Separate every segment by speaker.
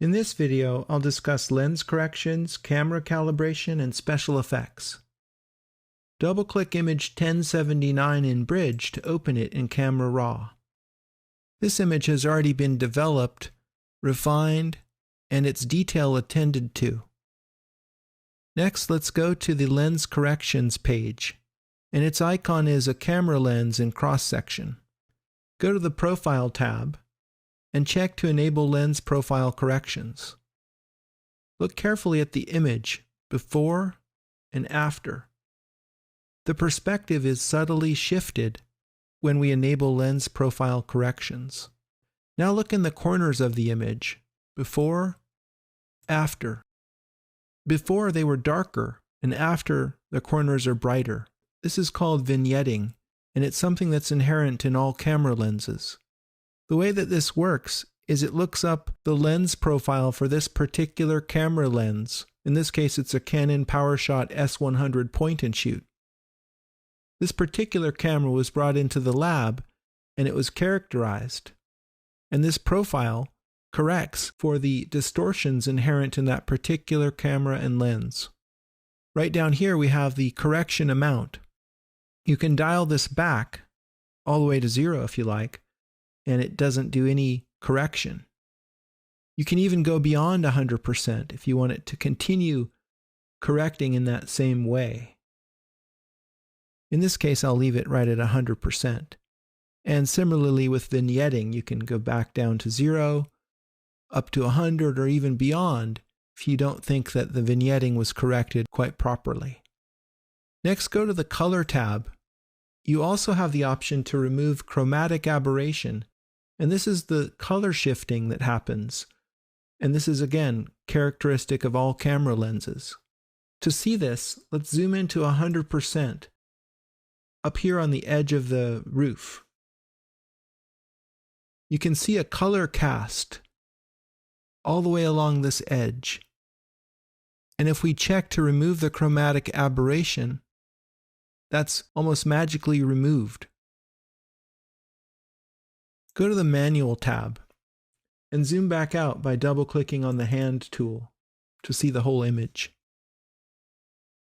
Speaker 1: In this video, I'll discuss lens corrections, camera calibration, and special effects. Double-click image 1079 in Bridge to open it in Camera Raw. This image has already been developed, refined, and its detail attended to. Next, let's go to the Lens Corrections page, and its icon is a camera lens in cross-section. Go to the Profile tab, and check to enable lens profile corrections. Look carefully at the image before and after. The perspective is subtly shifted when we enable lens profile corrections. Now look in the corners of the image, before, after. Before they were darker, and after the corners are brighter. This is called vignetting, and it's something that's inherent in all camera lenses. The way that this works is it looks up the lens profile for this particular camera lens. In this case, it's a Canon PowerShot S100 point and shoot. This particular camera was brought into the lab and it was characterized. And this profile corrects for the distortions inherent in that particular camera and lens. Right down here we have the correction amount. You can dial this back all the way to 0 if you like, and it doesn't do any correction. You can even go beyond 100% if you want it to continue correcting in that same way. In this case, I'll leave it right at 100%. And similarly with vignetting, you can go back down to 0, up to 100, or even beyond if you don't think that the vignetting was corrected quite properly. Next, go to the Color tab. You also have the option to remove chromatic aberration, and this is the color shifting that happens. And this is again characteristic of all camera lenses. To see this, let's zoom into 100% up here on the edge of the roof. You can see a color cast all the way along this edge. And if we check to remove the chromatic aberration, that's almost magically removed. Go to the Manual tab and zoom back out by double-clicking on the hand tool to see the whole image.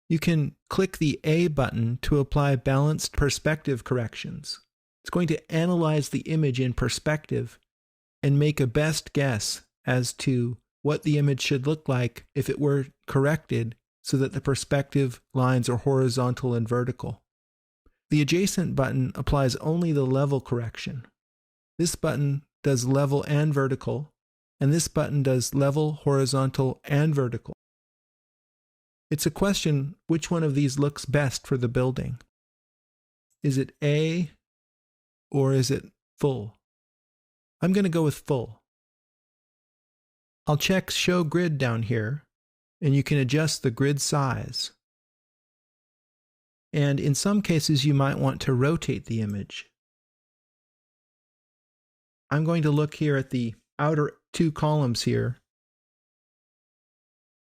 Speaker 1: You can click the A button to apply balanced perspective corrections. It's going to analyze the image in perspective and make a best guess as to what the image should look like if it were corrected so that the perspective lines are horizontal and vertical. The Adjacent button applies only the level correction. This button does level and vertical, and this button does level, horizontal, and vertical. It's a question which one of these looks best for the building. Is it A or is it full? I'm going to go with full. I'll check Show Grid down here, and you can adjust the grid size. And in some cases you might want to rotate the image. I'm going to look here at the outer two columns here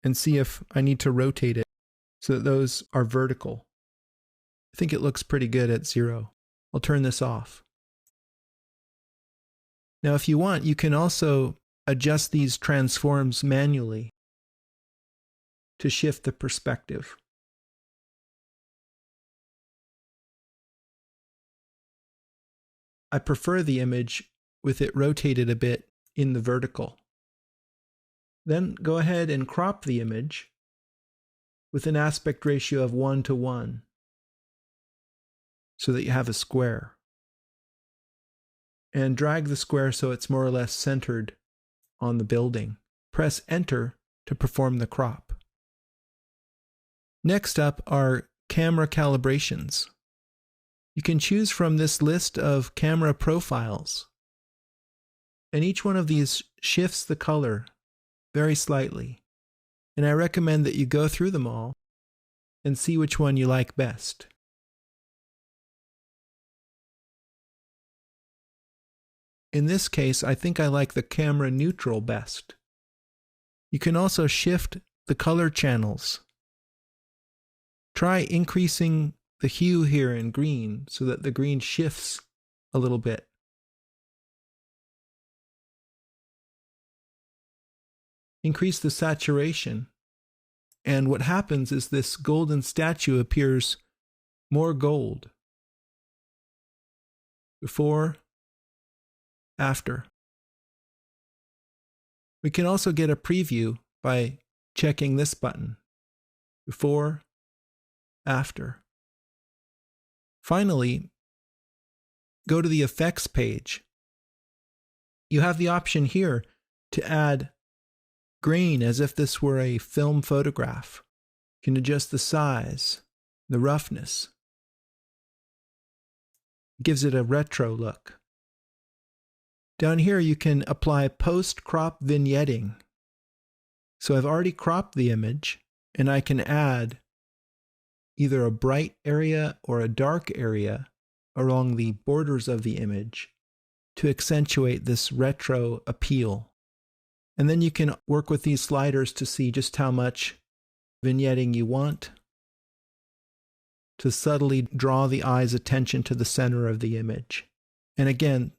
Speaker 1: and see if I need to rotate it so that those are vertical. I think it looks pretty good at 0. I'll turn this off. Now if you want, you can also adjust these transforms manually to shift the perspective. I prefer the image with it rotated a bit in the vertical. Then go ahead and crop the image with an aspect ratio of 1:1 so that you have a square. And drag the square so it's more or less centered on the building. Press Enter to perform the crop. Next up are camera calibrations. You can choose from this list of camera profiles, and each one of these shifts the color very slightly, and I recommend that you go through them all and see which one you like best. In this case, I think I like the camera neutral best. You can also shift the color channels. Try increasing the hue here in green so that the green shifts a little bit. increase the saturation. And what happens is this golden statue appears more gold. Before, after. We can also get a preview by checking this button. Before, after. Finally, go to the effects page. You have the option here to add grain as if this were a film photograph. You can adjust the size, the roughness. It gives it a retro look. Down here you can apply post-crop vignetting. So I've already cropped the image, and I can add either a bright area or a dark area along the borders of the image to accentuate this retro appeal. And then you can work with these sliders to see just how much vignetting you want to subtly draw the eye's attention to the center of the image. And again,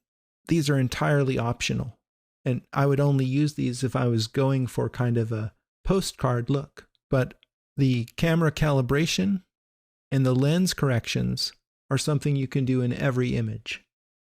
Speaker 1: these are entirely optional. And I would only use these if I was going for kind of a postcard look. But the camera calibration and the lens corrections are something you can do in every image.